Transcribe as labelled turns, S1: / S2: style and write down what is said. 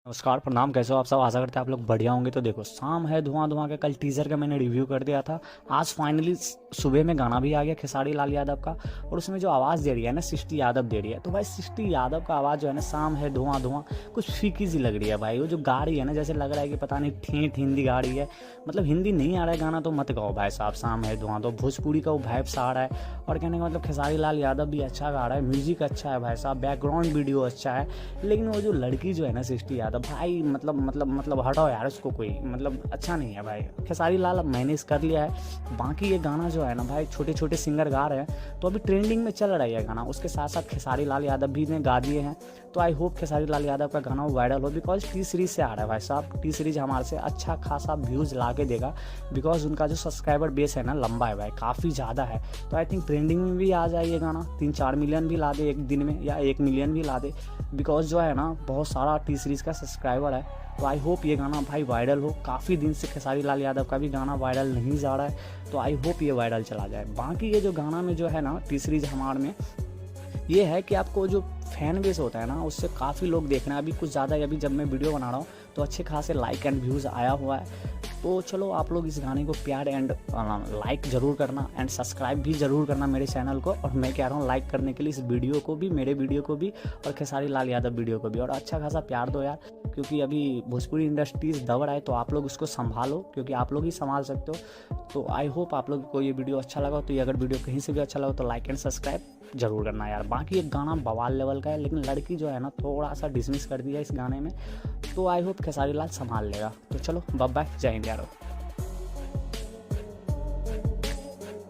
S1: नमस्कार, प्रणाम। कैसे हो आप सब? आशा करते हैं आप लोग बढ़िया होंगे। तो देखो, शाम है धुआं धुआं का कल टीज़र का मैंने रिव्यू कर दिया था। आज फाइनली सुबह में गाना भी आ गया खेसारी लाल यादव का, और उसमें जो आवाज़ दे रही है ना सृष्टि यादव दे रही है। तो भाई सृष्टि यादव का आवाज़ जो है ना, शाम है धुआं धुआं कुछ फीकी सी लग रही है भाई। वो जो गा रही है ना, जैसे लग रहा है कि पता नहीं ठेठ हिंदी गा रही है। मतलब हिंदी नहीं आ रहा है गाना तो मत गाओ भाई साहब। शाम है धुआं तो भोजपुरी का वो वाइब सा आ रहा है। और कहने का मतलब खेसारी लाल यादव भी अच्छा गा रहा है, म्यूजिक अच्छा है भाई साहब, बैकग्राउंड वीडियो अच्छा है। लेकिन वो जो लड़की जो है ना सृष्टि यादव भाई, मतलब हटाओ यार उसको। कोई मतलब अच्छा नहीं है भाई। खेसारी लाल अब मैनेज कर लिया है। बाकी ये गाना जो है ना भाई, छोटे छोटे सिंगर गा रहे हैं तो अभी ट्रेंडिंग में चल रहा है ये गाना। उसके साथ साथ खेसारी लाल यादव भी ने गा दिए हैं। तो आई होप खेसारी लाल यादव का गाना वायरल हो, बिकॉज टी सीरीज से आ रहा है भाई साहब। टी सीरीज हमारे से अच्छा खासा व्यूज़ ला के देगा, बिकॉज उनका जो सब्सक्राइबर बेस है ना लंबा है भाई, काफ़ी ज़्यादा है। तो आई थिंक ट्रेंडिंग में भी आ जाए ये गाना, 3-4 मिलियन भी ला दे एक दिन में, या 1 मिलियन भी ला दे, बिकॉज जो है ना बहुत सारा टी सीरीज़ का सब्सक्राइबर है। तो आई होप ये गाना भाई वायरल हो। काफ़ी दिन से खेसारी लाल यादव का भी गाना वायरल नहीं जा रहा है, तो आई होप ये वायरल चला जाए। बाकी ये जो गाना में जो है ना टी सीरीज हमार में ये है कि आपको जो फैन बेस होता है ना, उससे काफ़ी लोग देख रहे हैं। अभी कुछ ज़्यादा, अभी जब मैं वीडियो बना रहा हूँ तो अच्छे खासे लाइक एंड व्यूज़ आया हुआ है। तो चलो आप लोग इस गाने को प्यार एंड लाइक ज़रूर करना, एंड सब्सक्राइब भी ज़रूर करना मेरे चैनल को। और मैं कह रहा हूँ लाइक करने के लिए इस वीडियो को भी, मेरे वीडियो को भी, और खेसारी लाल यादव वीडियो को भी। और अच्छा खासा प्यार दो यार, क्योंकि अभी भोजपुरी इंडस्ट्रीज दब रहा है, तो आप लोग उसको संभालो, क्योंकि आप लोग ही संभाल सकते हो। तो आई होप आप लोग को ये वीडियो अच्छा लगा। तो ये अगर वीडियो कहीं से भी अच्छा लगा तो लाइक एंड सब्सक्राइब जरूर करना यार। बाकी एक गाना बवाल लेवल का है, लेकिन लड़की जो है ना थोड़ा सा डिसमिस कर दिया इस गाने में। तो आई होप खेसारी लाल संभाल लेगा। तो चलो बाय बाय, जय हिंद यारो।